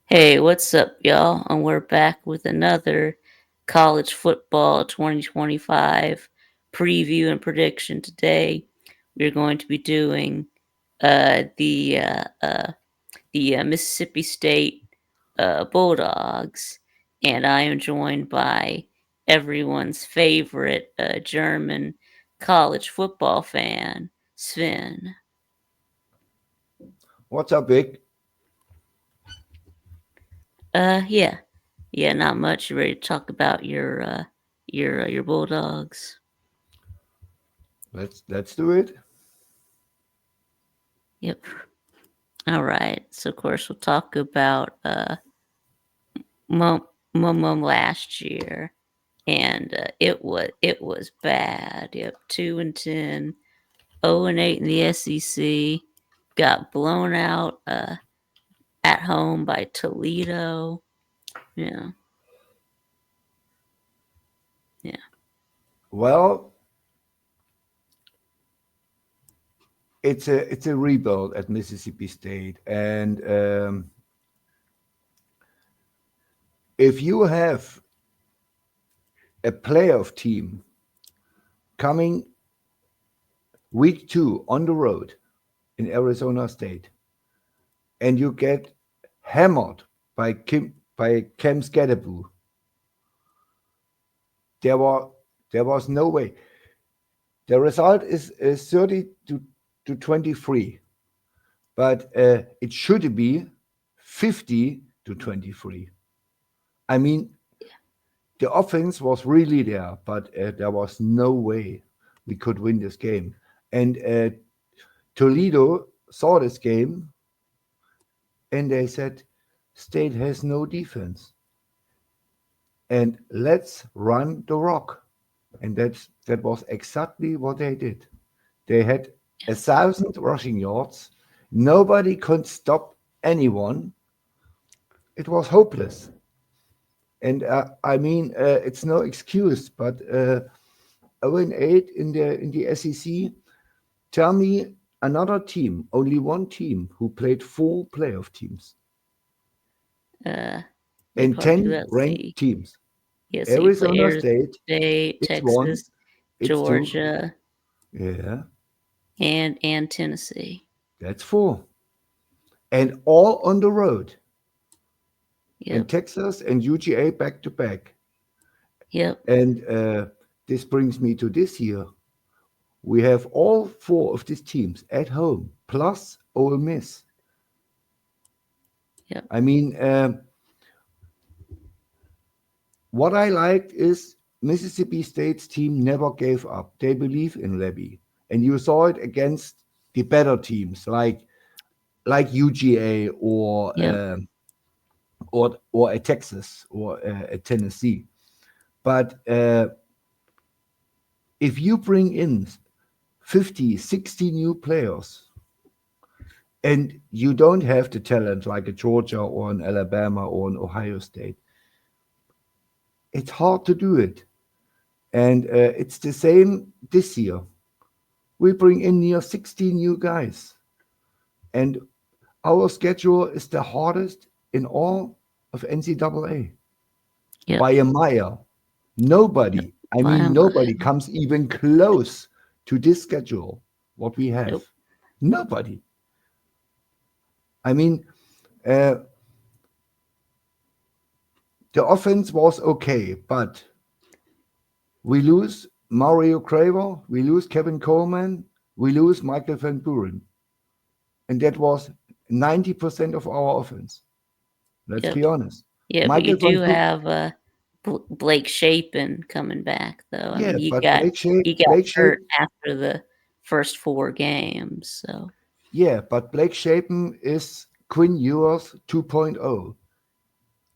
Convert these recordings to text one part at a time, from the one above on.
Hey, what's up, y'all? And we're back with another college football 2025 preview and prediction. Today, we're going to be doing the Mississippi State Bulldogs, and I am joined by everyone's favorite German college football fan, Sven. What's up, Vic? Yeah, yeah, not much. You ready to talk about your Bulldogs? Let's do it. Yep. All right. So of course we'll talk about mum last year, and it was bad. Yep, 2-10, 0-8 in the SEC. Got blown out at home by Toledo. Yeah, yeah, Well, it's a rebuild at Mississippi State, and if you have a playoff team coming week 2 on the road in Arizona State, and you get hammered by Cam Scadaboo, there was there was no way. The result is 30 to 23, but it should be 50 to 23. I mean, the offense was really there, but there was no way we could win this game. And Toledo saw this game and they said, State has no defense. And let's run the rock. And that was exactly what they did. They had 1,000 rushing yards. Nobody could stop anyone. It was hopeless. And I mean, it's no excuse, but 0-8 in the SEC. Tell me another team, only one team who played 4 playoff teams uh, they and probably do 10 that. ranked See, teams. yeah. So you play Arizona Arizona State, State, it's one, Texas, it's two, Georgia, yeah, and Tennessee. that's 4. And all on the road. And Yep, Texas and UGA back to back. yep, And this brings me to this year. We have all 4 of these teams at home, plus Ole Miss. yep, I mean, what I liked is Mississippi State's team never gave up. They believe in Levy, and you saw it against the better teams like UGA yep, or a Texas or a Tennessee. But if you bring in 50, 60 new players, and you don't have the talent like a Georgia or an Alabama or an Ohio State, it's hard to do it. And it's the same this year. We bring in near 60 new guys. And our schedule is the hardest in all of NCAA yep, by a mile. yep. Nobody, I By a mean, nobody mile. comes even close to this schedule, what we have. Nope. Nobody. I mean, uh, the offense was okay, but we lose Mario Craver, we lose Kevin Coleman, we lose Michael Van Buren. And that was 90% of our offense. Let's Yep. be honest. Yeah, but you Michael Van do Buren, have Blake Shapen coming back, though. I yeah, mean, you but got you got Blake Shape, hurt after the first 4 games, so yeah, but Blake Shapen is Quinn Ewers 2.0.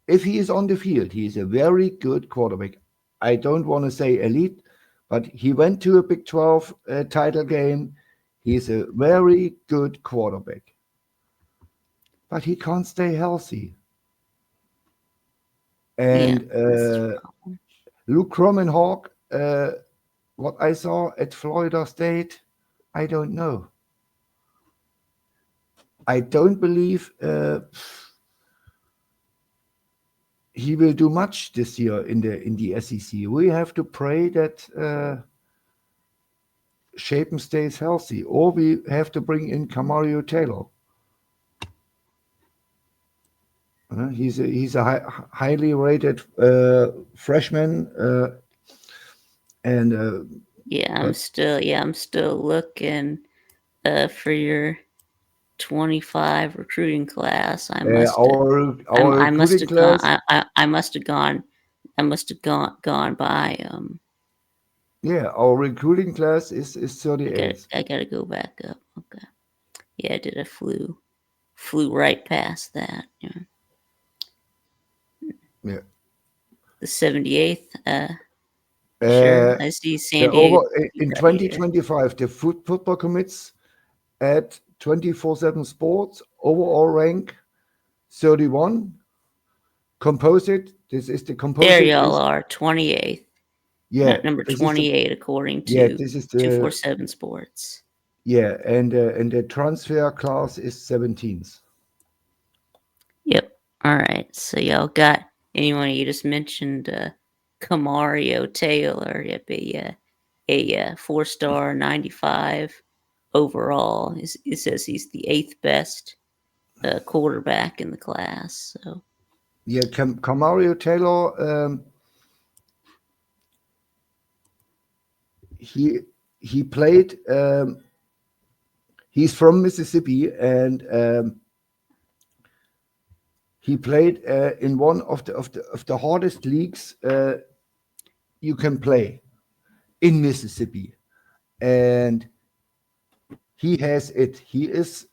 If he is on the field, he is a very good quarterback. I don't want to say elite, but he went to a Big 12 title game. He's a very good quarterback, but he can't stay healthy. yeah, And that's his problem. Luke Kromenhawk, what I saw at Florida State, I don't know. I don't believe he will do much this year in the SEC. We have to pray that Shapen stays healthy, or we have to bring in Camario Taylor. He's a highly rated freshman, and but I'm still looking for your 25 recruiting class. our I must recruiting have gone. class, I must have gone. I must have gone by. yeah, our recruiting class is I got 38. I gotta go back up. Okay. Yeah, I did. I flew right past that. Yeah. The 78th. Sure. Uh, I see the San Diego over in right here. 2025, the football commits at 24/7 Sports overall rank 31. Composite. This is the There composite y'all is are. 28th. yeah. Number This is the 28 according yeah. to This is the 247 Sports. yeah, and the transfer class is 17th. Yep. All right. So y'all got anyone you just mentioned? Camario Taylor. Yep. A 4-star 95 overall. It says he's the eighth best quarterback in the class. So Yeah, Camario Taylor. He he played. He's from Mississippi, and he played in one of the hardest leagues you can play in Mississippi, and he has it. He is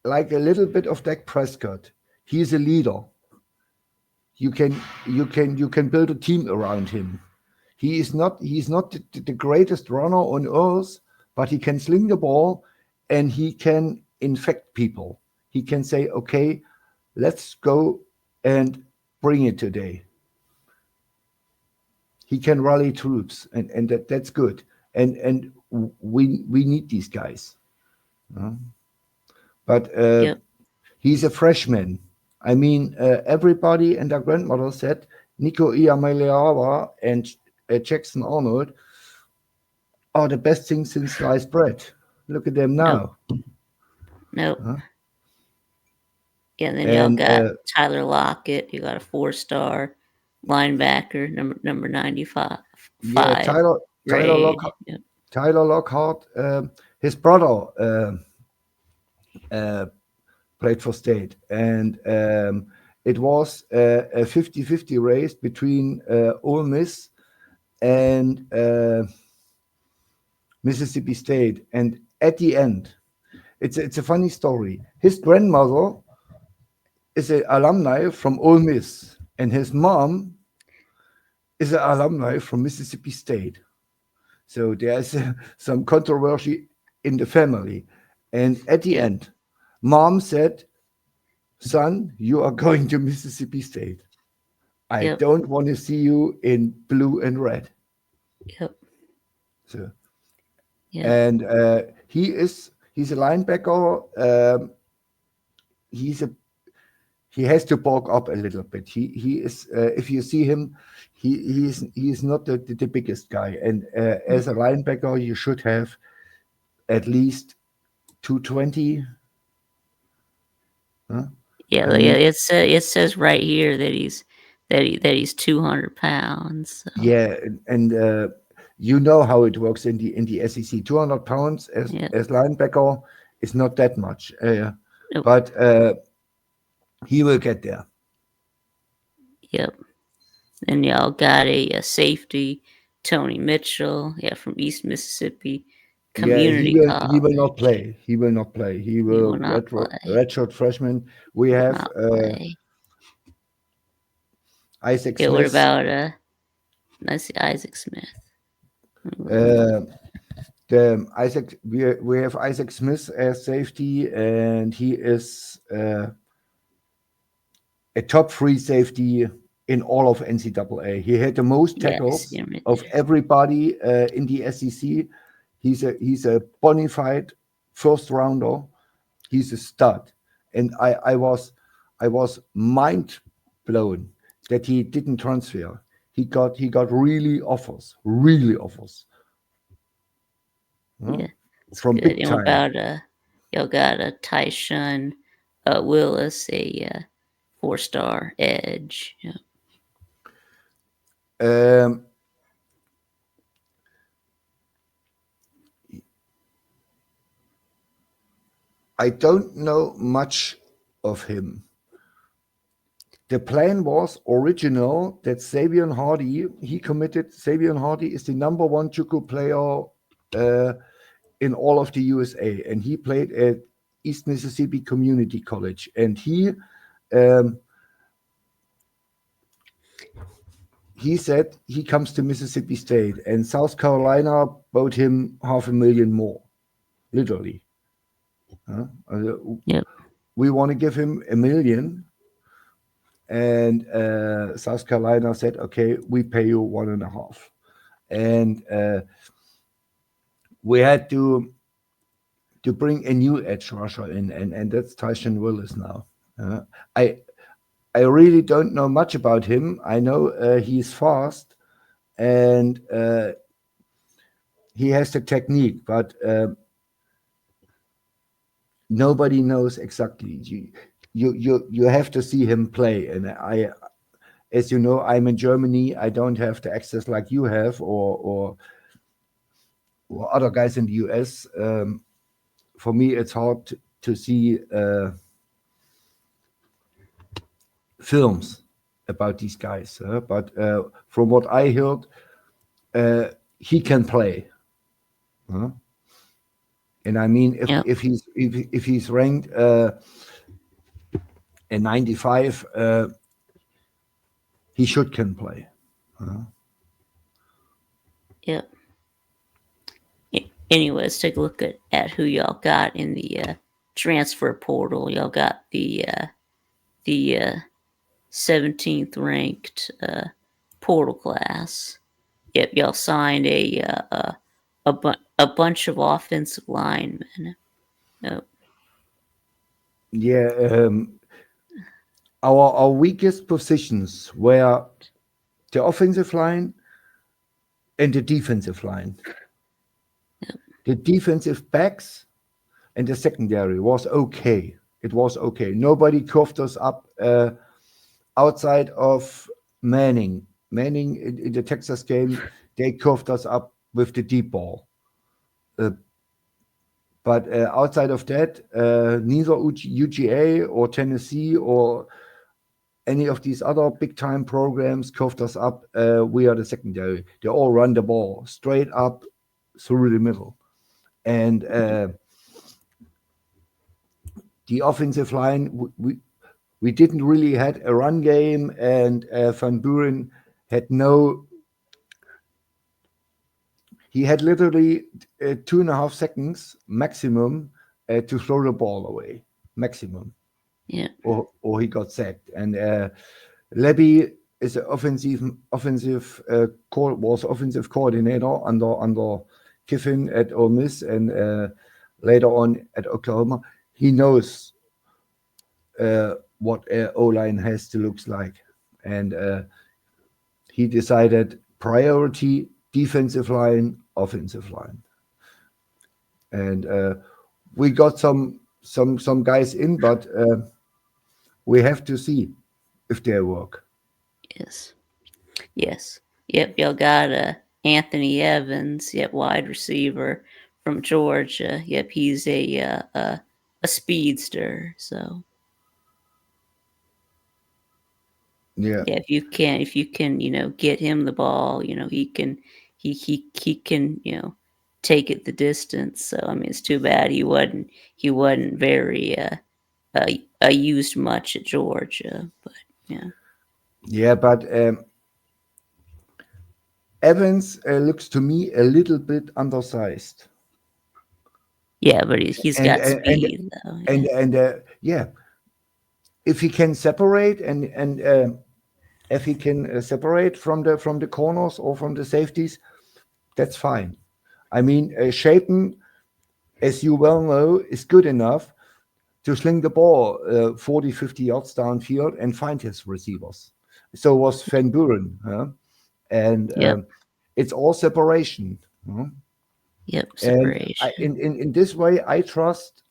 like a little bit of Dak Prescott. He is a leader. You can build a team around him. He's not the greatest runner on earth, but he can sling the ball and he can infect people. He can say, okay, let's go and bring it today. He can rally troops, and that's good. And we need these guys. uh, but yep. he's a freshman. I mean, everybody and their grandmother said Nico Iamaleava and Jackson Arnold are the best thing since sliced bread. Look at them Nope. now. Nope. Huh? Yeah. And then y'all And got Tyler Lockett. You got a 4-star linebacker, number 95 yeah, five Tyler grade. Lockhart, Yep. Tyler Lockhart, his brother uh, played for State, and it was a 50-50 race between Ole Miss and Mississippi State. And at the end, it's a funny story. His grandmother is an alumni from Ole Miss, and his mom is an alumni from Mississippi State. So there's some controversy in the family. And at the Yep. end, mom said, "Son, you are going to Mississippi State. I Yep. don't want to see you in blue and red." Yep. So, Yep. and he's a linebacker. He's a he has to bulk up a little bit. He is if you see him, he is not the biggest guy. And as a linebacker, you should have at least 220. Huh? Yeah. I Yeah. mean, It says right here that he's 200 pounds. So yeah, and you know how it works in the SEC. 200 pounds yeah. as linebacker is not that much, Nope. but he will get there. Yep. Then y'all got a safety, Tony Mitchell. Yeah, from East Mississippi Yeah, Community he will not College. play. He will not play. He He will will not play. redshirt freshman. We Will have not play. Isaac Yeah. What Smith. about let's see, Isaac Smith. Uh, the Isaac we have Isaac Smith as safety, and he is a top free safety in all of NCAA. He had the most Yeah, I see tackles him right of everybody in the SEC. He's a bona fide first rounder. He's a stud, and I was I was mind blown that he didn't transfer. He got really offers, huh? Yeah, it's From good. big And what time. about y'all got a Tyshawn Willis, a 4-star edge. Yeah. Um, I don't know much of him. The plan was original that Savion Hardy, he committed. Savion Hardy is the number one Juco player in all of the USA, and he played at East Mississippi Community College, and um, he said he comes to Mississippi State, and South Carolina bought him $500,000 more, literally. Huh? Yep. We want to give him $1 million, and South Carolina said, "Okay, we pay you 1.5." And we had to bring a new edge rusher in, and that's Tyshawn Willis now. Uh, I I really don't know much about him. I know he's fast and he has the technique, but nobody knows exactly. You have to see him play, and as you know, I'm in Germany. I don't have the access like you have, or other guys in the US. For me, it's hard to see films about these guys. But from what I heard, he can play. Huh? And I mean, Yep. if he's ranked a 95, he should can play. Yep. Anyway, let's take a look at who y'all got in the transfer portal. Y'all got the 17th ranked portal class. Yep, y'all signed a bunch of offensive linemen. Yep. Yeah, our weakest positions were the offensive line and the defensive line. Yep. The defensive backs and the secondary was okay. It was okay. Nobody cuffed us up outside of Manning. Manning in the Texas game, they cuffed us up with the deep ball. Uh, but outside of that, neither UGA or Tennessee or any of these other big time programs cuffed us up. We are the secondary. They all run the ball straight up through the middle. And the offensive line, we didn't really had a run game, and Van Buren had no. He had literally 2.5 seconds maximum to throw the ball away, maximum, Yep. or he got sacked. And Lebby is an was offensive coordinator under Kiffin at Ole Miss, and later on at Oklahoma. He knows what O line has to looks like, and he decided priority defensive line, offensive line, and we got some guys in, but we have to see if they work. Yes. Yes. Yep. Y'all got Anthony Evans. Yep. Wide receiver from Georgia. Yep. He's a speedster. So Yeah, yeah, if you can get him the ball, he can take it the distance. So I mean, it's too bad he wasn't very used much at Georgia, but yeah. yeah, but Evans looks to me a little bit undersized, Yeah, but he's and got and and speed though. and, Yeah. and yeah, if he can separate and if he can separate from the corners or from the safeties, that's fine. I mean, Shapen, as you well know, is good enough to sling the ball 40, 50 yards downfield and find his receivers. So was Van Buren. And Yep. it's all separation. Yep. And Separation. in this way, I trust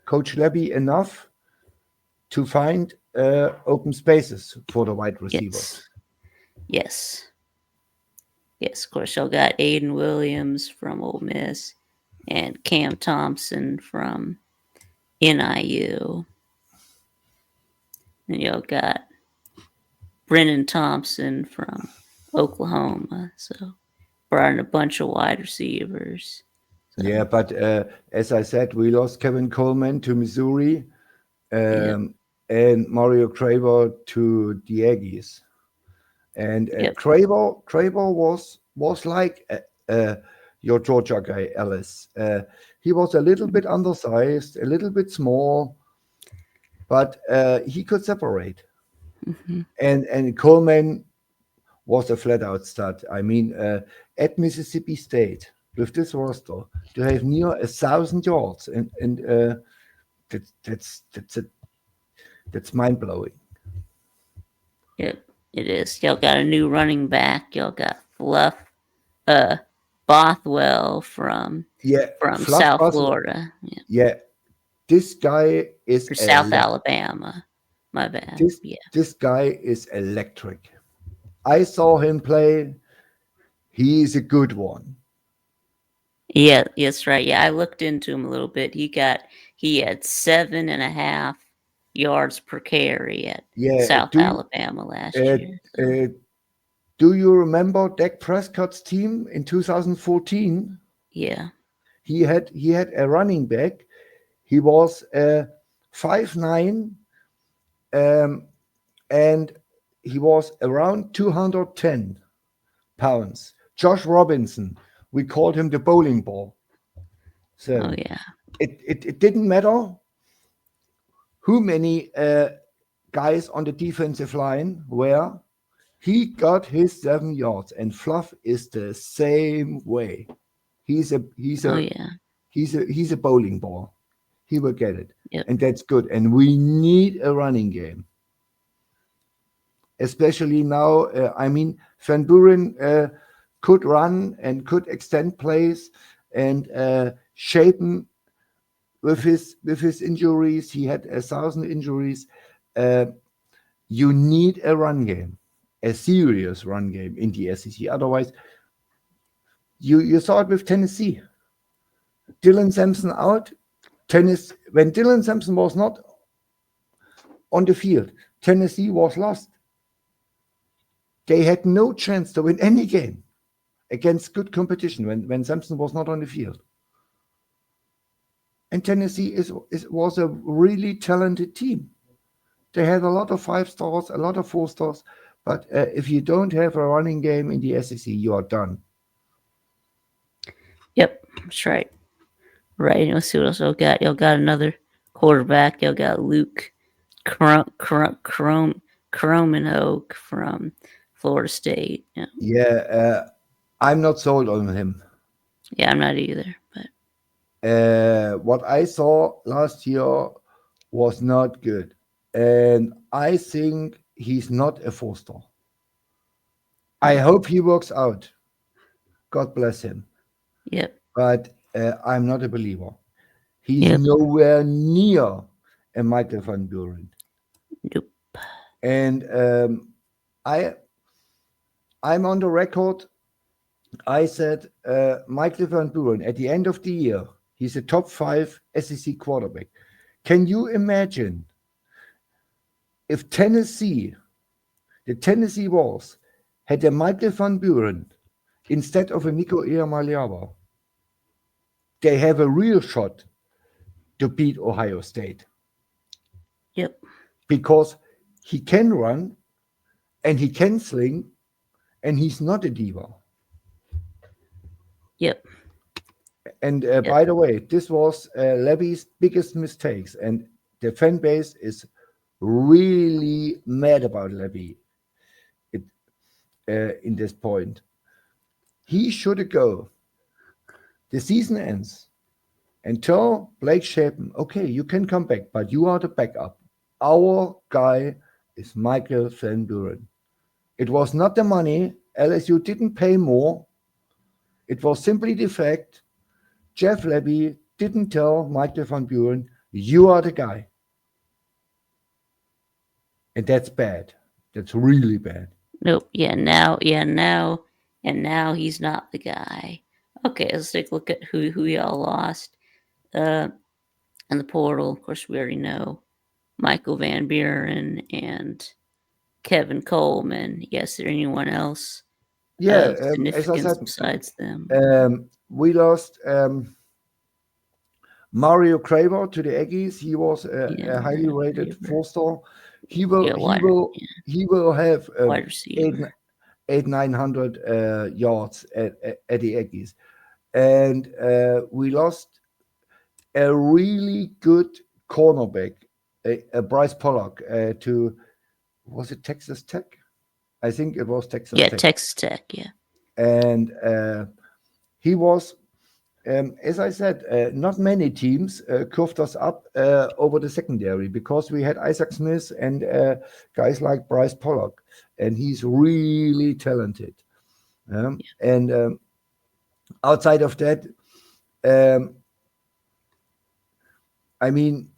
Coach Levy enough to find open spaces for the wide receivers. Yes. Yes. Yes. Of course, y'all got Aiden Williams from Ole Miss and Cam Thompson from NIU. And y'all got Brennan Thompson from Oklahoma. So brought in a bunch of wide receivers. So, Yeah, but as I said, we lost Kevin Coleman to Missouri yep. and Mario Craver to the Aggies. And Yep. Craver was like your Georgia guy, Ellis. He was a little bit undersized, a little bit small, but he could separate. Mm-hmm. And Coleman was a flat out stud. I mean, at Mississippi State with this roster to have near 1,000 yards and that's mind blowing. Yep. It is. Y'all got a new running back. Y'all got Fluff uh Bothwell Yeah, from Fluff South Buzzle. Florida. Yeah. Yeah, this guy is Or South Alabama. My bad. this Yeah. this guy is electric. I saw him play. He's a good one. Yeah, that's right. Yeah, I looked into him a little bit. He had 7.5 yards per carry at Yeah, South Alabama last uh, year. So uh, do you remember Dak Prescott's team in 2014? yeah. He had a running back. He was 5'9", um, and he was around 210 pounds. Josh Robinson, we called him the bowling ball. Oh So yeah. it didn't matter who many guys on the defensive line were. He got his 7 yards, and Fluff is the same way. He's a he's Oh a yeah. he's a bowling ball. He will get it, Yep. and that's good. And we need a running game, especially now. I mean, Van Buren could run and could extend plays and shape him with his injuries. He had 1,000 injuries. Uh, you need a run game, a serious run game in the SEC. Otherwise, you saw it with Tennessee. Dylan Sampson out. When Dylan Sampson was not on the field, Tennessee was lost. They had no chance to win any game against good competition when Sampson was not on the field. And Tennessee was a really talented team. They had a lot of 5 stars, a lot of 4 stars. But if you don't have a running game in the SEC, you are done. Yep. That's right. Right. Let's see what else y'all got. Y'all got another quarterback. Y'all got Luke Cromenhoek from Florida State. Yeah. Yeah, I'm not sold on him. Yeah, I'm not either. But What I saw last year was not good. And I think he's not a 4 star. I yep. hope he works out. God bless him. Yep. But I'm not a believer. He's Yep. nowhere near a Michael van Buren. Nope. And I, I'm on the record. I said Michael van Buren at the end of the year, he's a top 5 SEC quarterback. Can you imagine if the Tennessee Vols, had a Michael van Buren instead of a Nico Iamaleava? They have a real shot to beat Ohio State Yep. because he can run and he can sling and he's not a diva. Yep. And Yep. by the way, this was Levy's biggest mistakes, and the fan base is really mad about Levy in this point. He should go. The season ends, and tell Blake Shapen, okay, you can come back, but you are the backup. Our guy is Michael Van Buren. It was not the money. LSU didn't pay more. It was simply the fact Jeff Lebby didn't tell Michael Van Buren, you are the guy. And that's bad. That's really bad. Nope. And now he's not the guy. Okay, let's take a look at who y'all lost. Uh, in the portal, of course, we already know Michael Van Buren and Kevin Coleman. Yes, is there anyone else Yeah, of as I significance said, besides them? we lost Mario Craver to the Aggies. He was Yeah, a highly Mario rated Craver. four-star. He will Yeah, he will he will have wide eight receiver. eight 900 yards at the Aggies, and we lost a really good cornerback, a Bryce Pollock to, was it Texas Tech? I think it was Texas Yeah, Tech, Texas Tech. Yeah. and he was. As I said, not many teams curved us up over the secondary because we had Isaac Smith and guys like Bryce Pollock, and he's really talented. And outside of that, um, I mean,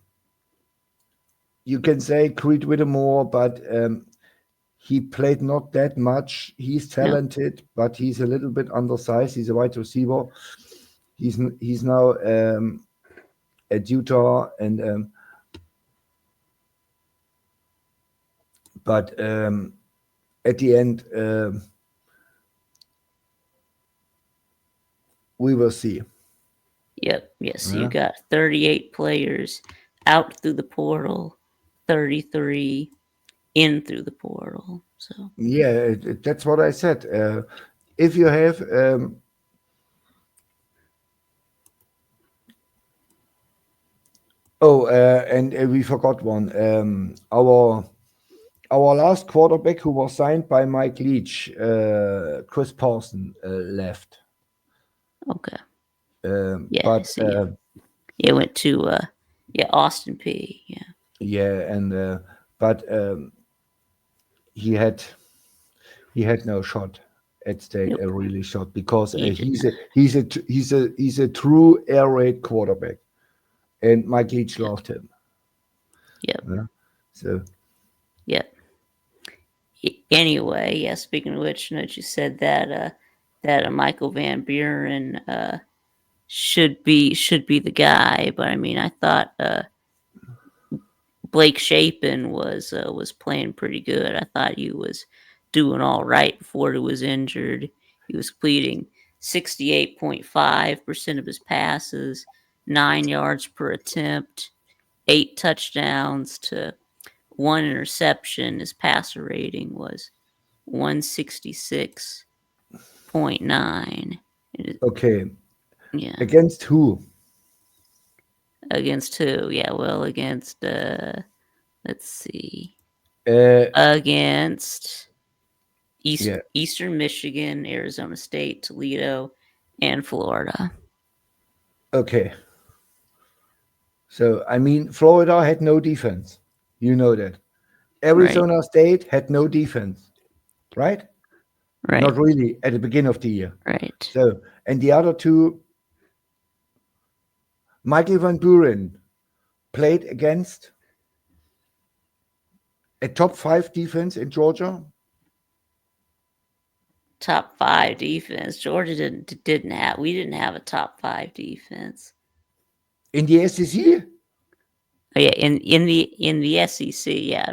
you can say Creed Whittemore, but he played not that much. He's No. talented, but he's a little bit undersized. He's a wide receiver. He's now at Utah, and but at the end, we will see. Yep. Yes. You Yeah, got 38 players out through the portal, 33 in through the portal. So yeah, that's what I said. If you have and we forgot one. Our last quarterback who was signed by Mike Leach, Chris Paulson, left. okay. Yeah. But So yeah. Yeah. Went to Austin P. Yeah. yeah, and but he had he had no shot at stake, a Nope. really shot, because He did not. he's a true air raid quarterback, and Mike Leach Yep. loved him. Yep. Yeah? So Yep. Anyway, yeah. Speaking of which, you said that Michael Van Buren should be the guy, but I mean, I thought Blake Shapen was playing pretty good. I thought he was doing all right before he was injured. He was completing 68.5% of his passes, 9 yards per attempt, 8 touchdowns to one interception. His passer rating was 166.9. okay, Yeah, against who? against who? Yeah, well, against let's see, Uh, against yeah, Eastern Michigan, Arizona State, Toledo, and Florida. okay. So I mean, Florida had no defense. You know that. Right, Arizona State had no defense, right? right, Not really at the beginning of the year. right. So, and the other two, Michael Van Buren played against a top five defense in Georgia. Top five defense. Georgia didn't have. We didn't have a top five defense. In the SEC? Oh, yeah, in the SEC, yeah,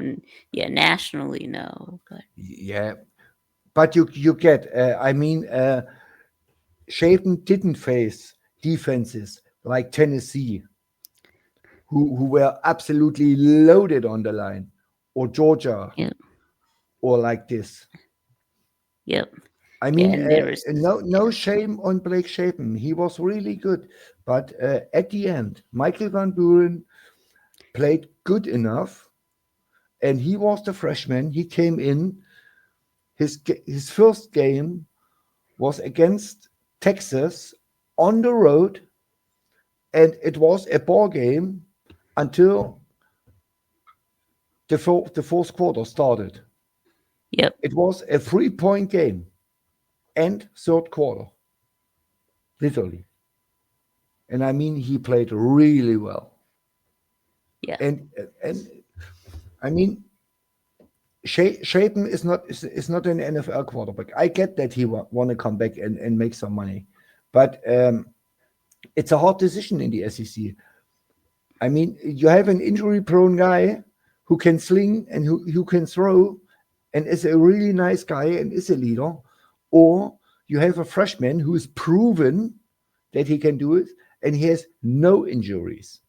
yeah, nationally, no, but Yeah, but you get. I mean, Shapen didn't face defenses like Tennessee, who were absolutely loaded on the line, or Georgia, yep, or like this. yep, I yeah, mean, and there was no shame on Blake Shapen. He was really good, but at the end, Michael Van Buren played good enough, and he was the freshman. He came in. His first game was against Texas on the road, and it was a ball game until the fourth quarter started. Yep. It was a 3-point game and third quarter, literally. And I mean, he played really well. Yeah. And I mean, Shapen is not an NFL quarterback. I get that he want to come back and make some money, but it's a hard decision in the SEC. I mean, you have an injury-prone guy who can sling and who can throw, and is a really nice guy and is a leader, or you have a freshman who is proven that he can do it, and he has no injuries.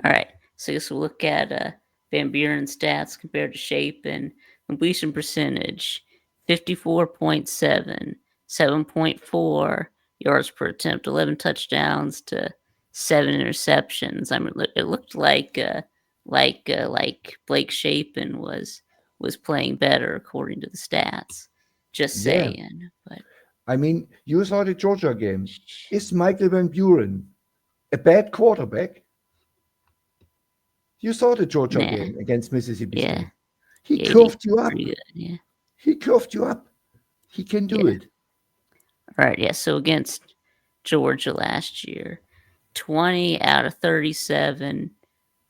All right. So I guess we'll look at Van Buren's stats compared to Shape and completion percentage 54.7, 7.4 yards per attempt, 11 touchdowns to 7 interceptions. I mean, it looked like Blake Shapen was playing better according to the stats. Just Yeah, saying, but I mean, you saw the Georgia game. Is Michael Van Buren a bad quarterback? You saw the Georgia nah, game against Mississippi yeah, State. He yeah, he did curved you pretty up. good. Yeah, He curved you up. He can do yeah. it. All right, yeah. So against Georgia last year, 20 out of 37,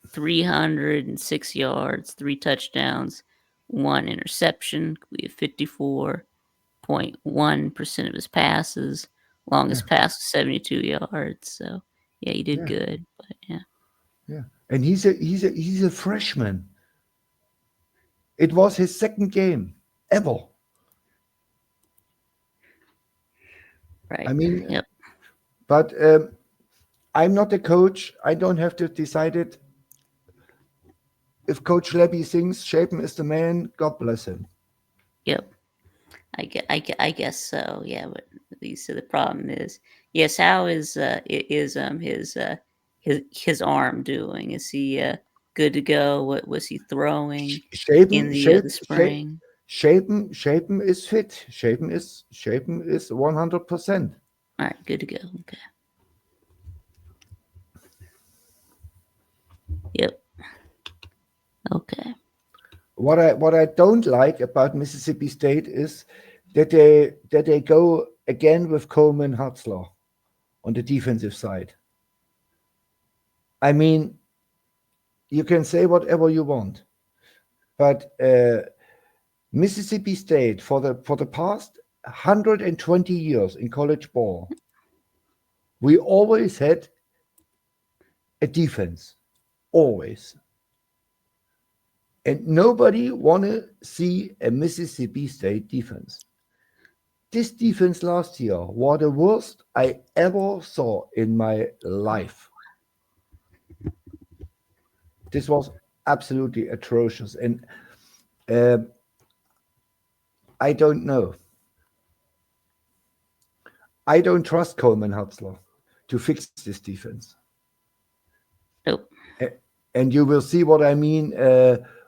306 yards, 3 touchdowns, 1 interception. We have 54.1% of his passes. Yeah, Longest pass was 72 yards. So yeah, he did yeah, good. But yeah, yeah. And he's a freshman. It was his second game ever. I right. mean, Yep. but I'm not a coach. I don't have to decide it. If Coach Lebby thinks Shapen is the man, God bless him. Yep. I guess so. Yeah, but so the problem is, yes. How is his arm doing? Is he good to go? What was he throwing in Shapen, the shape, shape, spring? Shapen is fit. Shapen is 100%. All right, good to go. Okay. Yep. Okay. What I don't like about Mississippi State is that they go again with Coleman Hutzler on the defensive side. I mean, you can say whatever you want, but Mississippi State for the past 120 years in college ball, we always had a defense, always, and nobody want to see a Mississippi State defense. This defense last year was the worst I ever saw in my life. This was absolutely atrocious, and uh, I don't know. I don't trust Coleman Hutzler to fix this defense. Nope. And you will see what I mean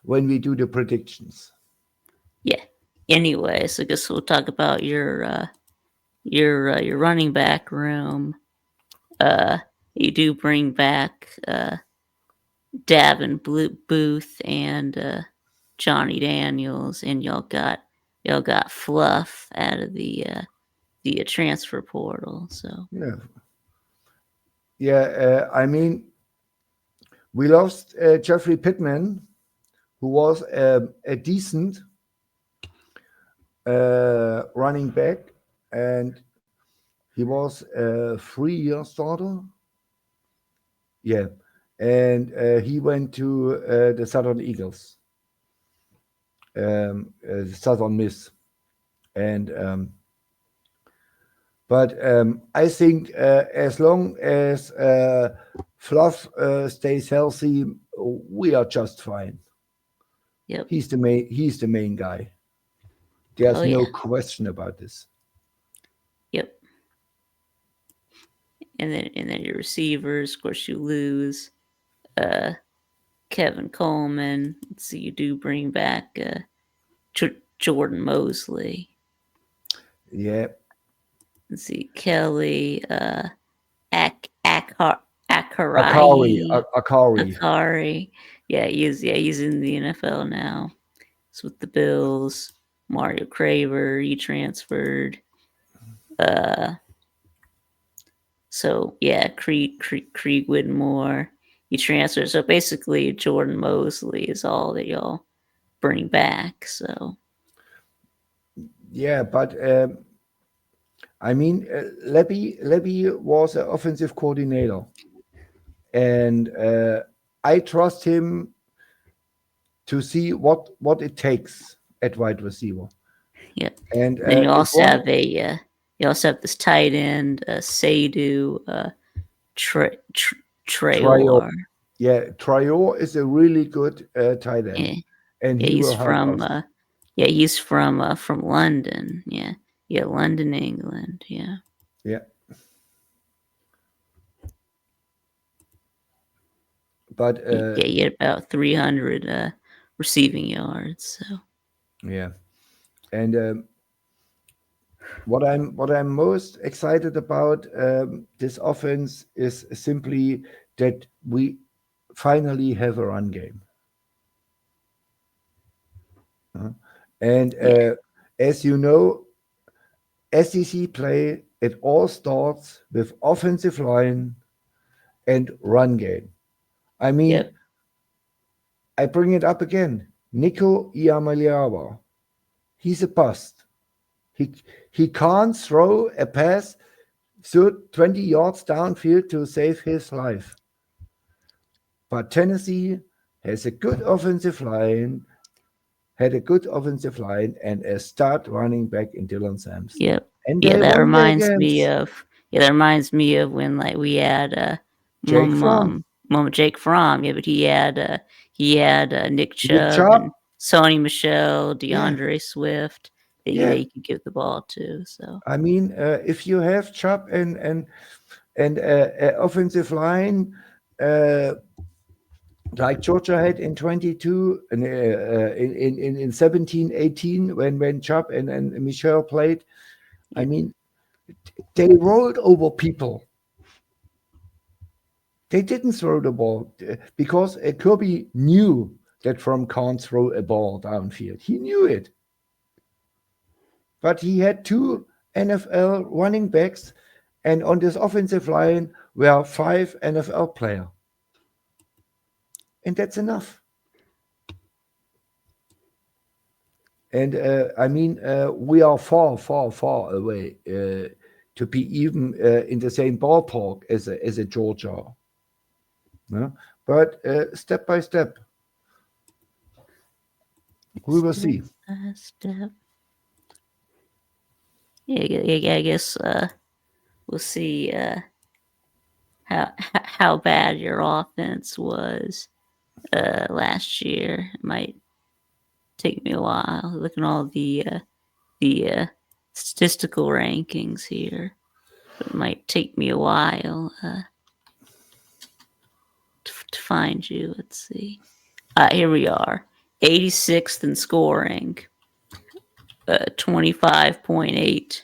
when we do the predictions. Yeah. Anyway, so I guess we'll talk about your running back room. Uh, you do bring back Davin Booth and Johnny Daniels, and y'all got Fluff out of the transfer portal. So Yeah, yeah. I mean, we lost Jeffrey Pittman, who was a decent running back, and he was a 3-year starter. Yeah, and he went to the Southern Eagles, Southern Miss, and but I think as long as Fluff stays healthy, we are just fine. yep. He's the main guy. Oh There's yeah. no question about this. Yep. And then your receivers, of course, you lose uh, Kevin Coleman. Let's see, you do bring back Jordan Mosley. Yeah, Let's see, Kelly Ack Akari. Akari. Akari. Yeah, he's in the NFL now. It's with the Bills. Mario Craver, he transferred. Uh, so yeah, Krieg Whitmore, he transferred. So basically, Jordan Mosley is all that y'all bring back. So Yeah, but I mean, Levy was an offensive coordinator, and I trust him to see what it takes at wide receiver. yeah. And Then you it also was have you also have this tight end, Sadu Tre, Tre, Trio. Traor. Yeah, Trio is a really good tight end, Yeah, and yeah, he he's will help from us. he's from London. Yeah, London, England. Yeah, Yeah, but yeah, he had about 300 receiving yards. So yeah, and what I'm most excited about this offense is simply that we finally have a run game. And yeah, as you know, SEC play, it all starts with offensive line and run game. I mean, yep, I bring it up again. Nico Iamaleava, he's a bust. He he can't throw a pass 20 yards downfield to save his life. But Tennessee has a good offensive line, had a good offensive line, and a start running back in Dylan Sampson. yep, And yeah. they That won their reminds me games. of that reminds me of when like we had Jake Mum Fromm, Jake Fromm. Yeah, but he had Nick Nick Chubb Chubb, and Sony Michelle, yeah, DeAndre Swift that yeah. you could give the ball to. So I mean, if you have Chubb and offensive line uh, like Georgia had in 22 and in 17, 18 when Chubb and Michelle played, I yeah, mean, they rolled over people. They didn't throw the ball because Kirby knew that Fromm can't throw a ball downfield. He knew it. But he had two NFL running backs, and on this offensive line were five NFL players. And that's enough. And I mean, we are far, far, far away to be even in the same ballpark as a Georgia. No? But step by step, we will step see. by step. Yeah. I guess we'll see how bad your offense was last year. It might take me a while. Looking at all the statistical rankings here, so it might take me a while to find you. Let's see. Here we are, 86th in scoring, 25.8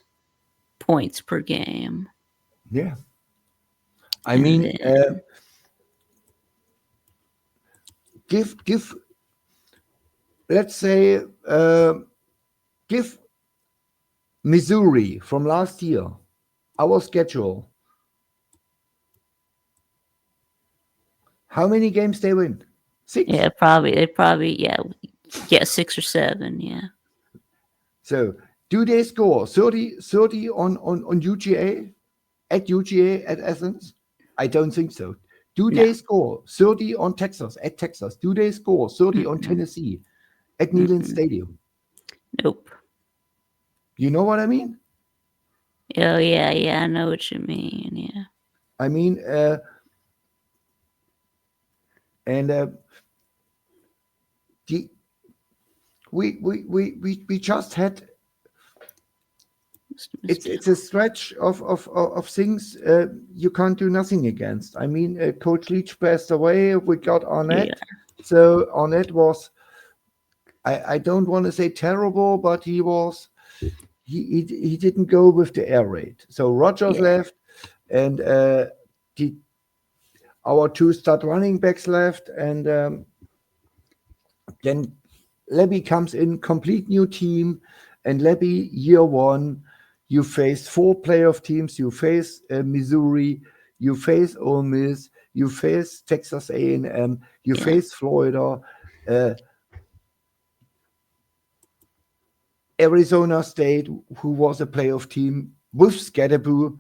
points per game, Yeah. I and mean, then give let's say give Missouri from last year our schedule. How many games they win? Six. yeah, probably they probably yeah 6 or 7 yeah. So do they score 30 on UGA at UGA at Athens? I don't think so. Do No, they score 30 on Texas at Texas? Do they score 30 on mm-mm, Tennessee at Neyland mm-mm, Stadium? nope. You know what I mean? Oh yeah, I know what you mean. Yeah, I mean, and the, we just had Mr. it's a stretch of things you can't do nothing against. I mean, Coach Leach passed away. We got Yeah, Arnett, so Arnett was I don't want to say terrible, but he was he didn't go with the air raid. So Rogers yeah, left, and the our two start running backs left, and then Lebby comes in, complete new team, and Lebby year one, you face 4 playoff teams, you face Missouri, you face Ole Miss, you face Texas A&M, you Yeah. face Florida, uh, Arizona State, who was a playoff team with Scatterboo.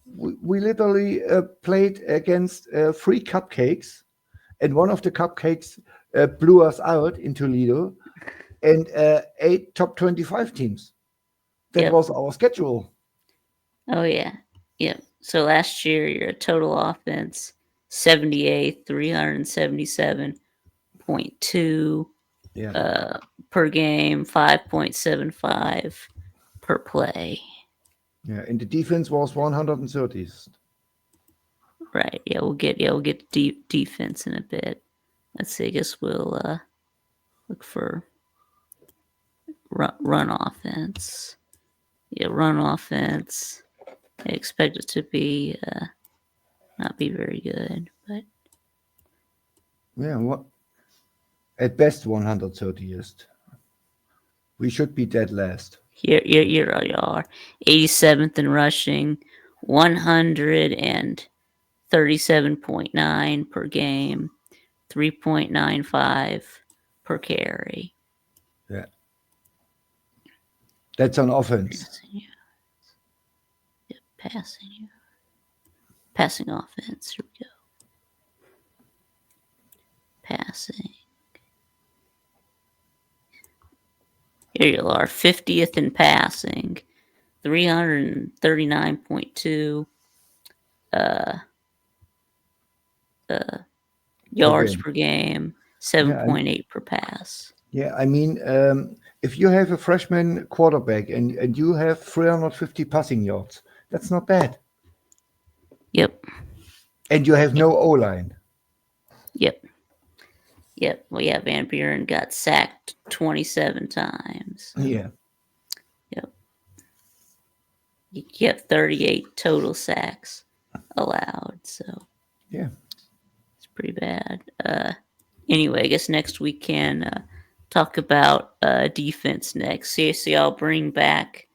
We literally played against 3 cupcakes, and one of the cupcakes blew us out in Toledo, and 8 top 25 teams. That Yep. was our schedule. Oh yeah. Yep. So last year your total offense 78, 377.2 Yeah. per game, 5.75 per play. Yeah. And the defense was 130th. Right. We'll get defense in a bit. Let's see. I guess we'll look for run offense. Yeah, run offense. I expect it to be not be very good, but Yeah. What? At best 130th. We should be dead last. here you are. 87th in rushing, 137.9 per game, 3.95 per carry. Yeah. That's on offense. Passing offense. Here we go. Passing. Here you are, 50th in passing, 339.2 yards per game, 7.8 per pass. Yeah, I mean, if you have a freshman quarterback and you have 350 passing yards, that's not bad. Yep. And you have no O line. Yep. Yep. Well, yeah, Van Buren got sacked 27 times. Yeah. Yep. Yep. 38 total sacks allowed. So Yeah. it's pretty bad. Anyway, I guess next we can talk about defense next. See, I'll bring back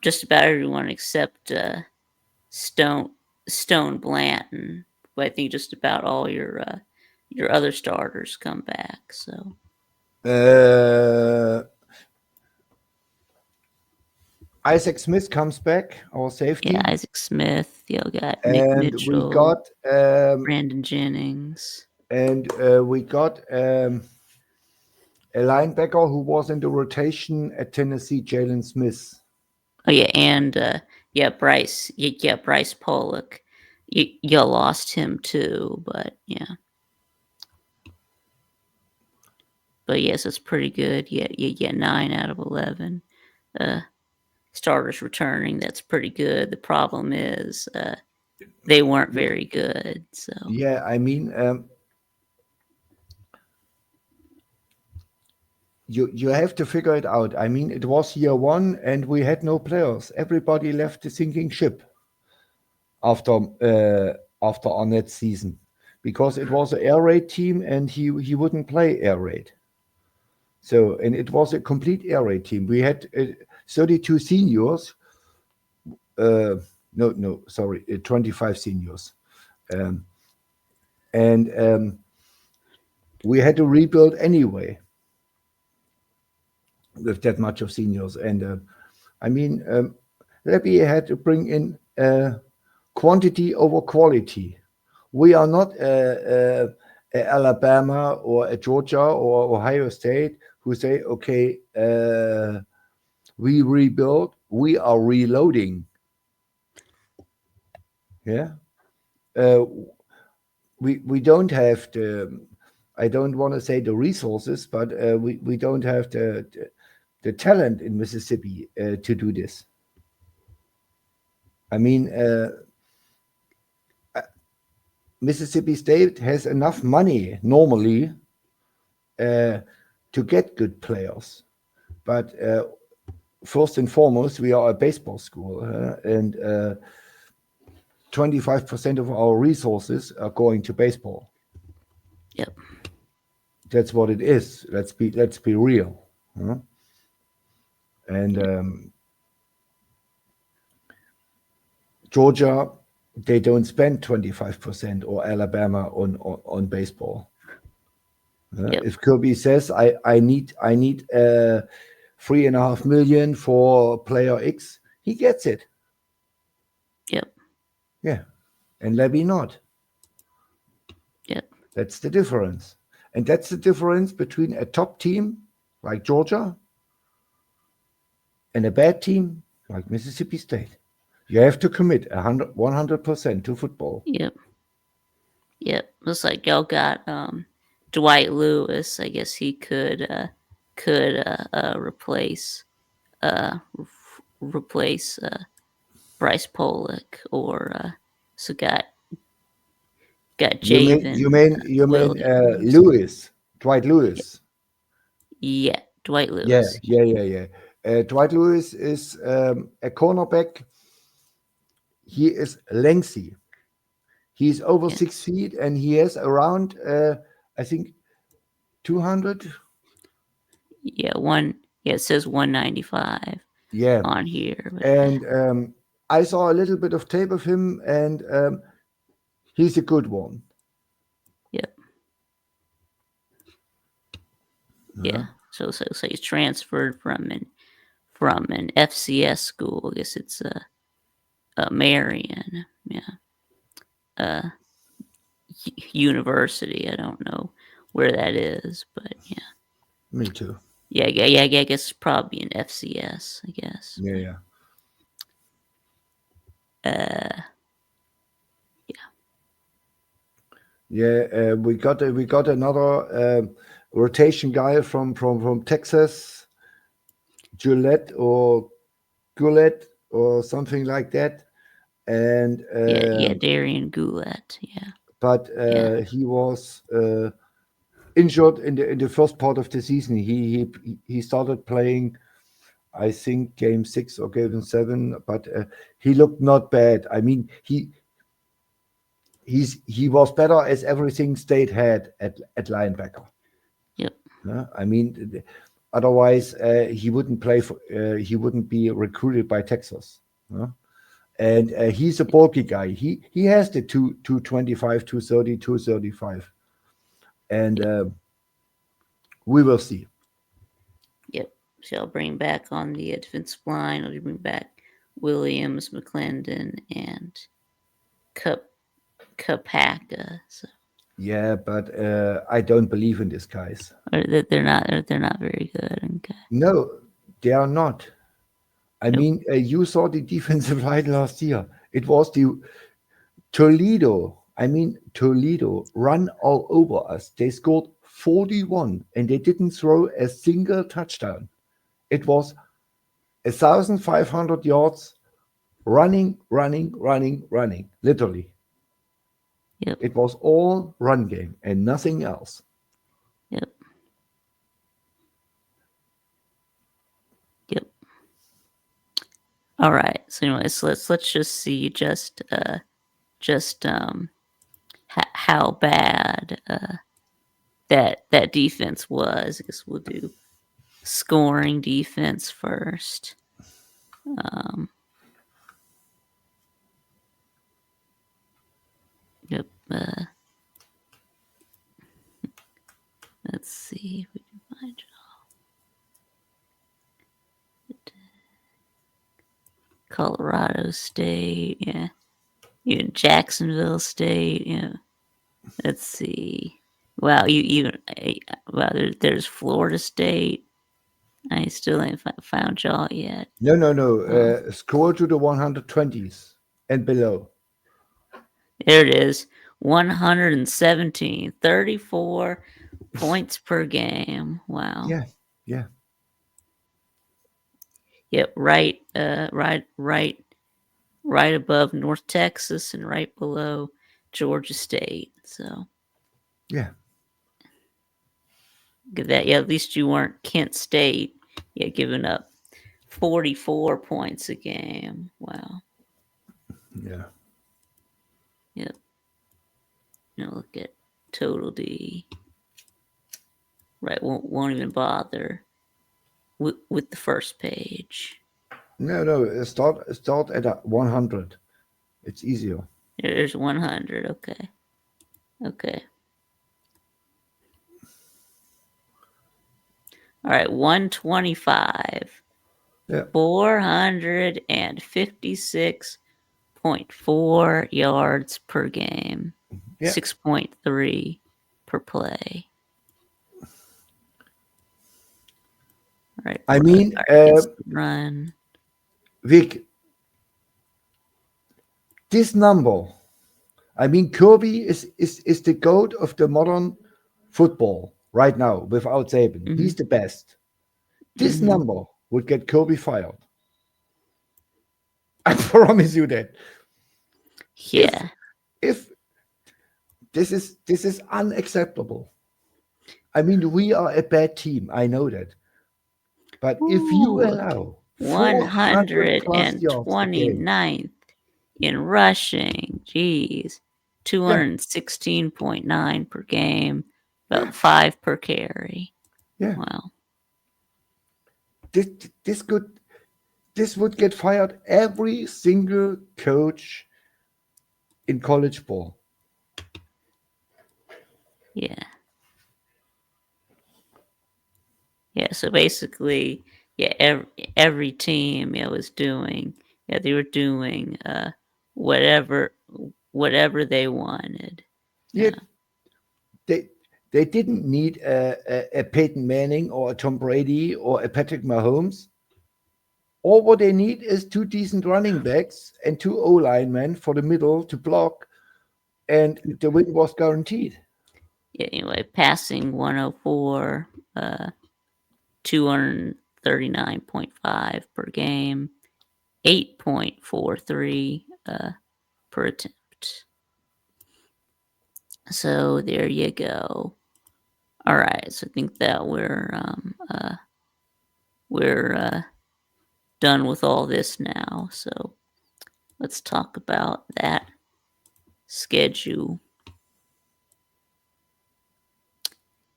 just about everyone except Stone Blanton. But I think just about all your other starters come back. So Isaac Smith comes back, our safety. yeah, Isaac Smith. You got Nick And Mitchell, we got Brandon Jennings, and we got a linebacker who was in the rotation at Tennessee, Jalen Smith. Oh yeah, and Bryce. Yeah, Bryce Pollock. You lost him too, but yeah. But yes, it's pretty good. Yeah, 9 out of 11 starters returning. That's pretty good. The problem is they weren't very good. So Yeah, I mean, you have to figure it out. I mean, it was year one, and we had no players. Everybody left the sinking ship after Arnett's season, because it was an air raid team, and he wouldn't play air raid. So, and it was a complete air raid team. We had 32 seniors. No, sorry, 25 seniors, and we had to rebuild anyway with that much of seniors. And I mean, Lebby had to bring in quantity over quality. We are not Alabama or Georgia or Ohio State who say, okay, we rebuild, we are reloading. Yeah. We don't have the, I don't want to say the resources, but we don't have the talent in Mississippi to do this. I mean, Mississippi State has enough money normally to get good players, but first and foremost, we are a baseball school, and 25% of our resources are going to baseball. Yep. That's what it is. Let's be real. Huh? And Yep. Georgia, they don't spend 25%, or Alabama on baseball. Yep. If Kirby says I need 3.5 million for player X, he gets it. Yep. Yeah, and Levy not. Yep. That's the difference, and that's the difference between a top team like Georgia and a bad team like Mississippi State. You have to commit 100% to football. Yep. Yep. Looks like y'all got Dwight Lewis. I guess he could replace Bryce Pollock, or so got You Javen mean you mean Williams. Lewis, Dwight Yep. Lewis? Yeah, Dwight Yeah, Lewis. yeah. Dwight Lewis is a cornerback. He is lengthy. He's over Yeah, 6 feet, and he has around, I think, 200. yeah, one. Yeah, it says 195 Yeah, on here, but and I saw a little bit of tape of him, and he's a good one. yep, Uh, yeah. So he's transferred from an FCS school. I guess it's Marion. Yeah, uh, University. I don't know where that is, but yeah, Me too. yeah. I guess it's probably an FCS. I guess. Yeah, yeah. Uh, Yeah, we got another rotation guy from Texas, Gillette or Goulet or something like that, and yeah. Darian Goulet. Yeah, but yeah, he was injured in the first part of the season. He started playing, I think, game 6 or game 7, but he looked not bad. I mean, he was better as everything State had at linebacker. yep, I mean, otherwise he wouldn't play for. He wouldn't be recruited by Texas. And he's a bulky guy. He has the 225, 230, 235, and yep, we will see. yep. So I'll bring back on the defensive line. I'll bring back Williams, McClendon, and Cup Kapaka. So Yeah, but I don't believe in these guys. or that they're not very good. Okay. No, they are not. I Yep. mean, you saw the defensive line last year. It was the Toledo. I mean, Toledo run all over us. They scored 41, and they didn't throw a single touchdown. It was 1,500 yards running, running, running, running. Literally, Yep. it was all run game and nothing else. Yep. Yep. All right. So anyways, let's just see just how bad that defense was. I guess we'll do scoring defense first. Um, yep. Let's see if we can find Colorado State. Yeah. Even Jacksonville State. Yeah. Let's see. Wow, wow. There's Florida State. I still ain't found y'all yet. No. Um, Scroll to the 120s and below. there it is. 117, 34 points per game. Wow. Yeah, yeah, Yep. Right above North Texas and right below Georgia State. So yeah. get that. Yeah. At least you weren't Kent State. Yeah, giving up 44 points a game. Wow. Yeah. Yep. Now look at total D. Right, won't even bother with the first page. No. Start at 100. It's easier. There's 100. Okay. Okay. All right, 125. Yeah. 456.4 yards per game. Yeah. 6.3 per play. All right, I all mean, right, against the run. Vic, this number, I mean, Kirby is the goat of the modern football right now without Saban. Mm-hmm. He's the best. This Mm-hmm. number would get Kirby fired. I promise you that. If Yeah. if this is unacceptable. I mean, we are a bad team. I know that. But if you Ooh, allow 400 plus yards a game, 129th in rushing. Jeez. yeah, 216.9 per game, yeah, about 5 per carry. yeah, Wow. this this could this would get fired every single coach in college ball. Yeah. Yeah. So basically, yeah, every team was doing, they were doing whatever whatever they wanted. Yeah, Yeah. they they didn't need a Peyton Manning or a Tom Brady or a Patrick Mahomes. All what they need is two decent running backs and two O linemen for the middle to block, and the win was guaranteed. Yeah. Anyway, passing 104, 239.5 per game, 8.43 per attempt. So there you go. All right, so I think that we're done with all this now. So let's talk about that schedule.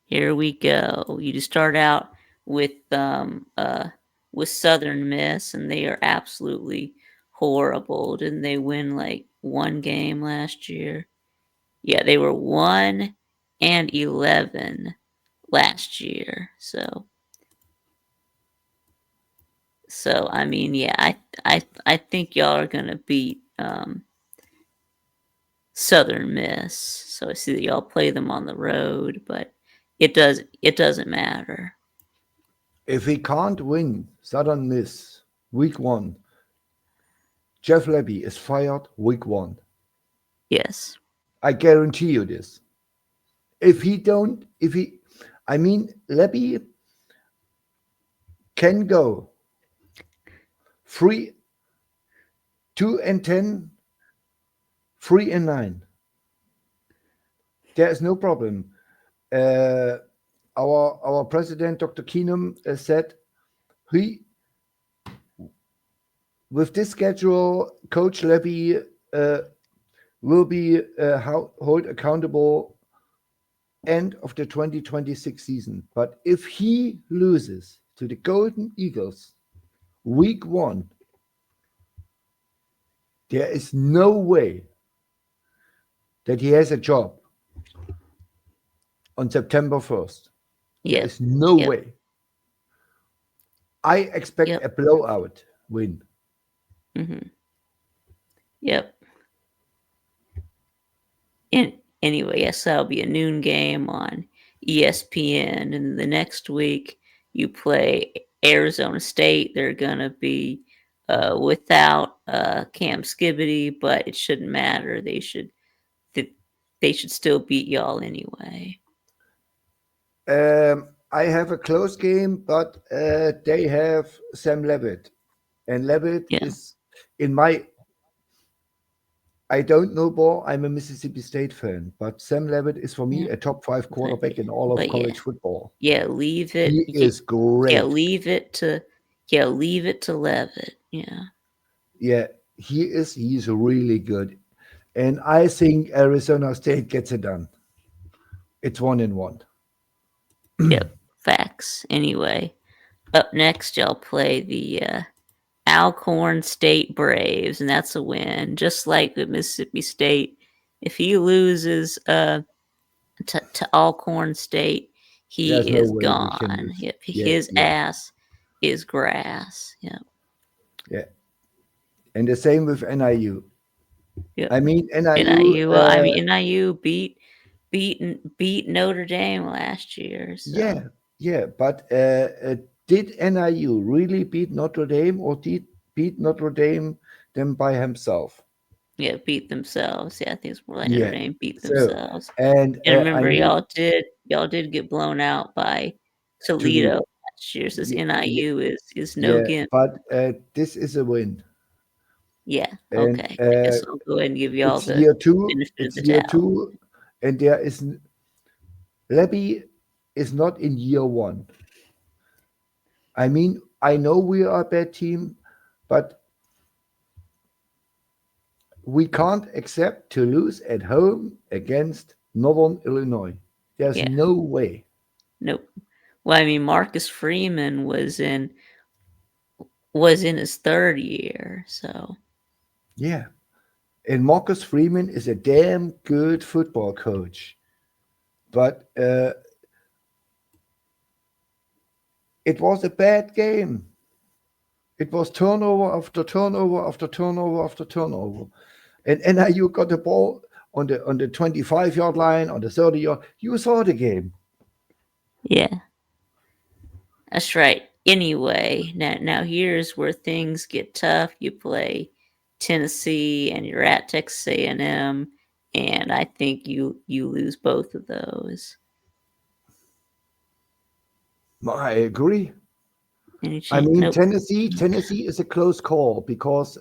Here we go. You just start out with Southern Miss, and they are absolutely horrible. Didn't they win like one game last year? Yeah, they were 1-11 last year. So I mean, yeah, I think y'all are gonna beat Southern Miss. So I see that y'all play them on the road, but it doesn't matter. If we can't win Southern Miss week one, Jeff Levy is fired week one. Yes. I guarantee you this. If he don't, if he, I mean, Levy can go 3, 2-10, 3-9. There is no problem. Uh, our president, Dr. Keenum, said he with this schedule, Coach Levy will be held accountable end of the 2026 season. But if he loses to the Golden Eagles week one, there is no way that he has a job on September 1st. There Yep. is no Yep. way. I expect Yep. a blowout win. Mm-hmm. Yep. And anyway, yes, that'll be a noon game on ESPN, and the next week you play Arizona State. They're gonna be without Cam Skibbity, but it shouldn't matter. They should still beat y'all anyway. I have a close game, but they have Sam Levitt. And Levitt Yeah. is, in my, I don't know ball. I'm a Mississippi State fan, but Sam Levitt is for me Yeah. a top 5 But quarterback in all of but yeah. college football. Yeah, leave it. He is Yeah, great. leave it to leave it to Levitt. Yeah. Yeah, he is. He's really good. And I think Arizona State gets it done. It's 1-1. Yep, facts. Anyway, up next, y'all play the Alcorn State Braves, and that's a win. Just like with Mississippi State, if he loses to Alcorn State, he There's no is way we can gone. lose. Yep, Yeah, his yeah, ass is grass. Yep, yeah. And the same with NIU. yep. I mean, NIU, NIU. Well, I mean NIU beat Notre Dame last year. So yeah, yeah. But did NIU really beat Notre Dame, or did beat Notre Dame them by himself? yeah, beat themselves. Yeah, I think it's more like Notre Yeah. Dame beat So, themselves. and And I remember, mean, y'all did get blown out by Toledo Toledo. last year. So this Yeah, yeah, NIU is no yeah. gimp. But this is a win, Yeah. and Okay. I guess I'll go ahead and give y'all it's the year two. benefit of It's the year doubt. two, and there is Lebby is not in year one. I mean, I know we are a bad team, but we can't accept to lose at home against Northern Illinois. There's Yeah. no way. Nope. Well, I mean, Marcus Freeman was in his third year. So Yeah. And Marcus Freeman is a damn good football coach. But it was a bad game. It was turnover after turnover after turnover after turnover. And NIU got the ball on the 25-yard line, on the 30-yard. You saw the game. yeah, that's right. Anyway, now here's where things get tough. You play Tennessee, and you're at Texas A&M, and I think you lose both of those. I agree. Any I chance? mean, Nope. Tennessee is a close call because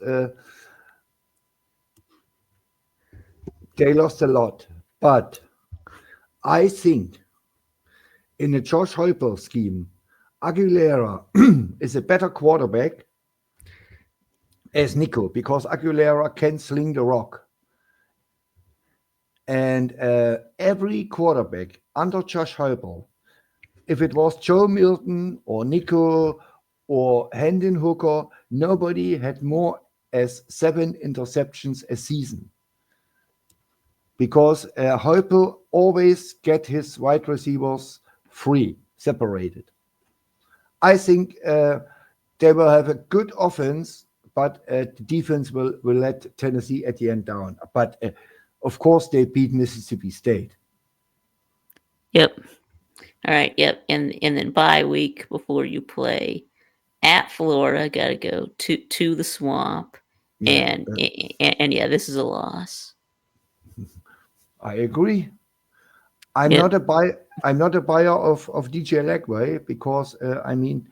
they lost a lot. But I think in a Josh Heupel scheme, Aguilera is a better quarterback as Nico because Aguilera can sling the rock. And every quarterback under Josh Heupel, if it was Joe Milton or Nico or Hendon Hooker, nobody had more as 7 interceptions a season because Heupel always get his wide receivers free, separated. I think they will have a good offense, but the defense will let Tennessee at the end down. But of course, they beat Mississippi State. Yep. All right. Yep. And then bye week before you play at Florida. Got to go to the swamp, Yeah, and yeah, this is a loss. I agree. I'm Yep. not a buy. I'm not a buyer of DJ Lagway because I mean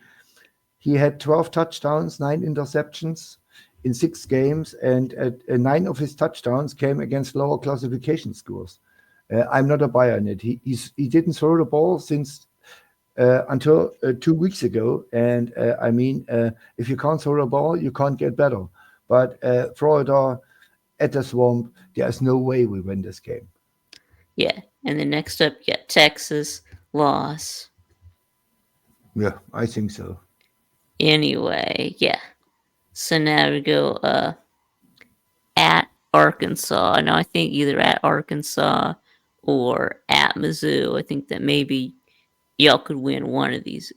he had 12 touchdowns, 9 interceptions in 6 games, and 9 of his touchdowns came against lower classification schools. I'm not a buyer in it. He didn't throw the ball since until 2 weeks ago, and I mean if you can't throw the ball, you can't get better. But Florida at the swamp, there's no way we win this game. Yeah. And then next up, you got Texas loss. Yeah, I think so. Anyway, yeah. So now we go at Arkansas. Now I think either at Arkansas or at Mizzou. I think that maybe y'all could win one of these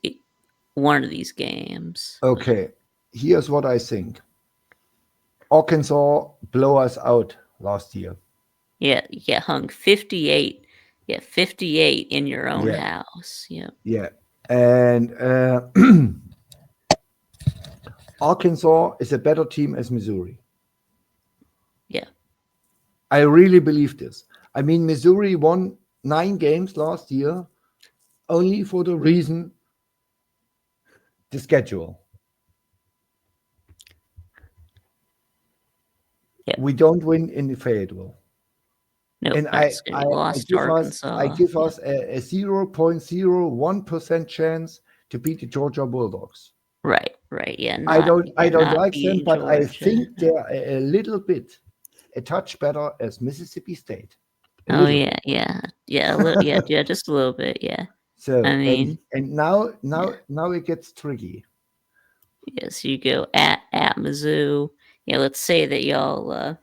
games. Okay, here's what I think. Arkansas blow us out last year. Yeah, yeah, hung 58. Yeah, 58 in your own Yeah, house. Yeah. yeah. And Arkansas is a better team as Missouri. Yeah. I really believe this. I mean, Missouri won 9 games last year only for the reason the schedule. Yeah. We don't win in the Fayetteville. Nope, And not Skinny. Lost to I Arkansas. give Yeah. us a 0.01% chance to beat the Georgia Bulldogs. Right, right. Yeah, not I yeah, don't not like them, beating but I Georgia. think No. they're a little bit. a touch better as Mississippi State, a Oh little yeah, bit. yeah, yeah, a little, yeah, yeah, just a little bit, yeah. I So mean, and now yeah, now it gets tricky. yes, you go at Mizzou. Yeah, let's say that y'all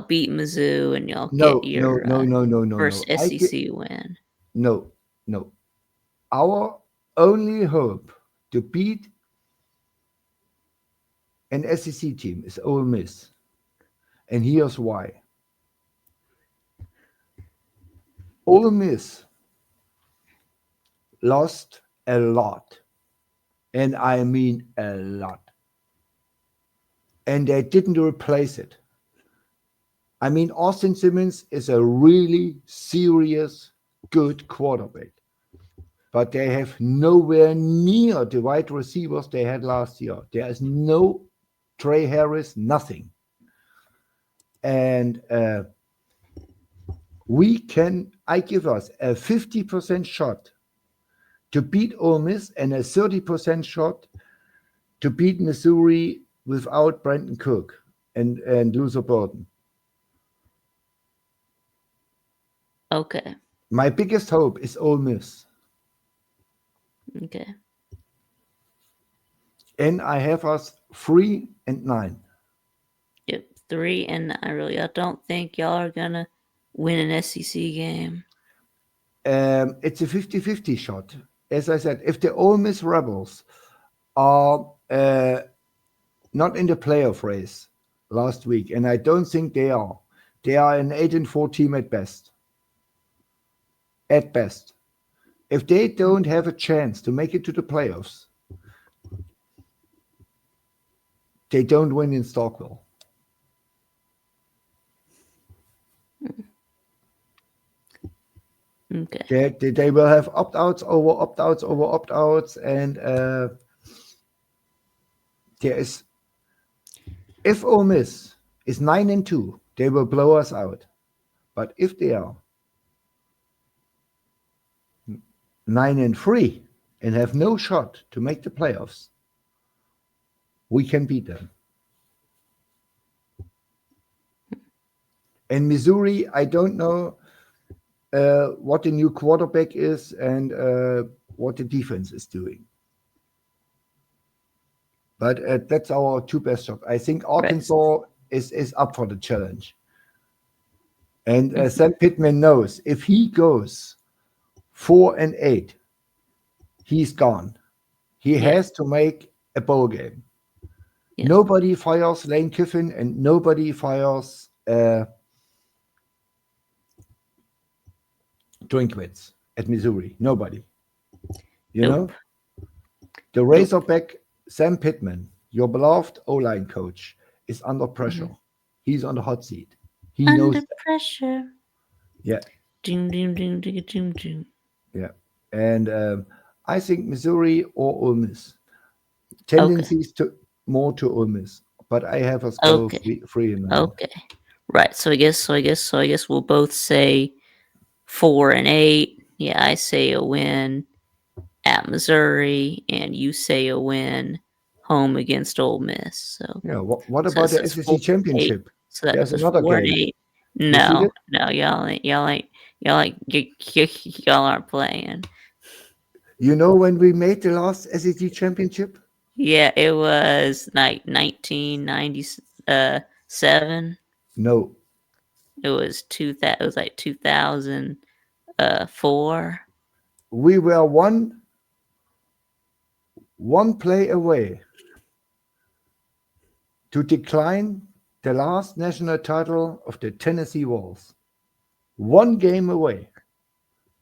beat Mizzou and y'all get No, no, your no, no, no, no, first no. I get SEC win. no, no. Our only hope to beat an SEC team is Ole Miss, and here's why. Ole Miss lost a lot, and I mean a lot, and they didn't replace it. I mean, Austin Simmons is a really serious, good quarterback, but they have nowhere near the wide receivers they had last year. There is no Trey Harris, nothing. And I give us a 50% shot to beat Ole Miss and a 30% shot to beat Missouri without Brandon Cook and Luther Burden. Okay, My biggest hope is Ole Miss. okay. And I have us 3-9. Yep, 3-9. Really, I don't think y'all are gonna win an SEC game. It's a 50-50 shot. As I said, if the Ole Miss Rebels are not in the playoff race last week, and I don't think they are an 8-4 team at best. At best. If they don't have a chance to make it to the playoffs, they don't win in Starkville. Okay, They will have opt-outs over opt-outs over opt-outs, and there is if Ole Miss is 9-2, they will blow us out. But if they are 9-3 and have no shot to make the playoffs, we can beat them. And Missouri, I don't know what the new quarterback is and what the defense is doing. But that's our two best shots. I think right. Arkansas is up for the challenge. And Mhm. Sam Pittman knows if he goes 4-8, he's gone. He Yeah, has to make a bowl game. yeah. Nobody fires Lane Kiffin and nobody fires Drinkwitz at Missouri. Nobody. You know? Nope, The nope. Razorback Sam Pittman, your beloved O-line coach, is under pressure. Mhm. He's on the hot seat. He knows Under that. pressure. Yeah, Doom, doom, doom, doom, doom, doom. yeah. And I think Missouri or Ole Miss. Okay, Tendencies to more to Ole Miss, but I have us go okay, 3-9. okay. Right. So I guess we'll both say 4-8. Yeah, I say a win at Missouri, and you say a win home against Ole Miss. So Yeah. What so about this the is SEC 4-8. championship? So that There's was another four and game. eight. You see No, it? no, y'all aren't playing. You know when we made the last SEC championship? Yeah, it was like 1997. No. It was it was like 2004. We were one play away to decline the last national title of the Tennessee Vols. One game away,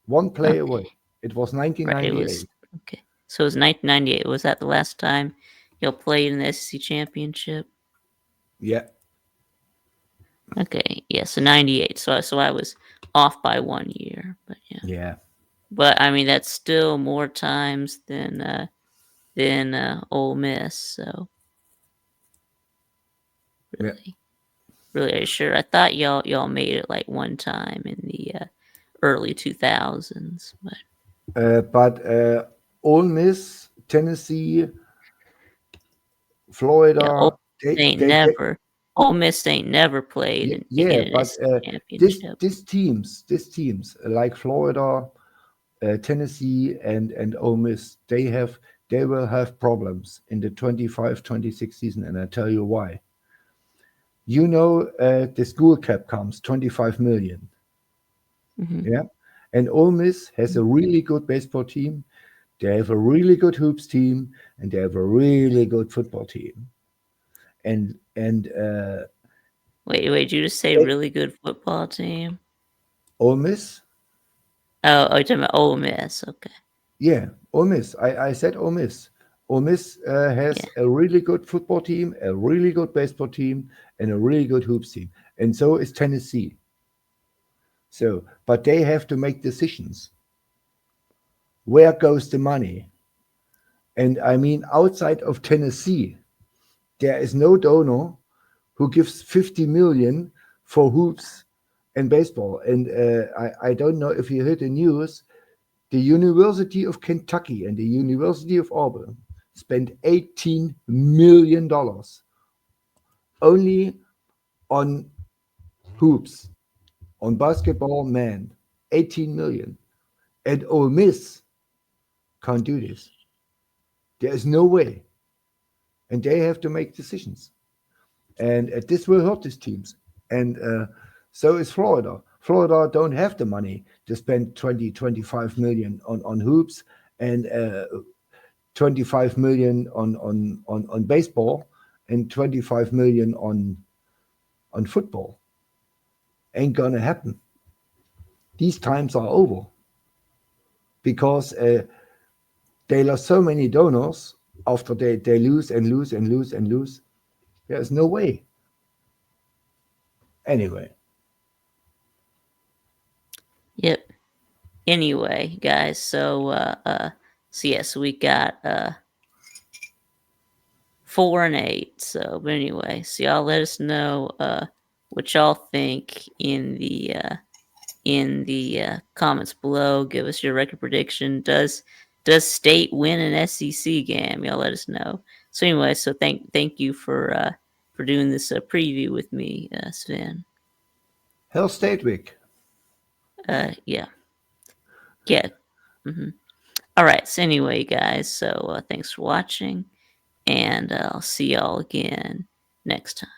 one play Okay, away. It was right. It was 1998. okay. So it was 1998. Was that the last time y'all played in the SEC championship? Yeah, Okay, yeah. So 98. So I was off by 1 year, but yeah. yeah, But I mean that's still more times than Ole Miss. So yeah. really, are you sure? I thought y'all made it like one time in the early 2000s, but But Ole Miss, Tennessee, yeah, Ole Florida, Miss ain't never. Ole Miss ain't never played Yeah, in an but SEC this championship. these teams like Florida, Tennessee, and Ole Miss, they will have problems in the 25-26 season, and I tell you why. You know, the school cap comes 25 million. Hmm. Yeah, and Ole Miss has a really good baseball team. They have a really good hoops team, and they have a really good football team. And Wait, did you just say they, really good football team? Ole Miss, Oh, you're talking about Ole Miss. Okay. yeah, Ole Miss. I said Ole Miss. Ole Miss has Yeah. a really good football team, a really good baseball team, and a really good hoops team. And so is Tennessee. So, but they have to make decisions. Where goes the money? And I mean, outside of Tennessee, there is no donor who gives 50 million for hoops and baseball. And I don't know if you heard the news. The University of Kentucky and the University of Auburn spent $18 million only on hoops, on basketball, man. 18 million. And Ole Miss can't do this. There is no way. And they have to make decisions. And this will hurt these teams. And so is Florida. Florida don't have the money to spend 20, 25 million on hoops and 25 million on baseball and 25 million on football. Ain't gonna happen. These times are over because they lost so many donors after they lose and lose and lose and lose. There's no way. Anyway, Yep. Anyway, guys, so yes, we got 4-8. So, but anyway, so y'all let us know what y'all think in the comments below. Give us your record prediction. Does State win an SEC game? Y'all let us know. So anyway, so thank you for doing this preview with me, Sven. Hell State Week. Yeah, yeah. Hmm. All right. So anyway, guys. So thanks for watching, and I'll see y'all again next time.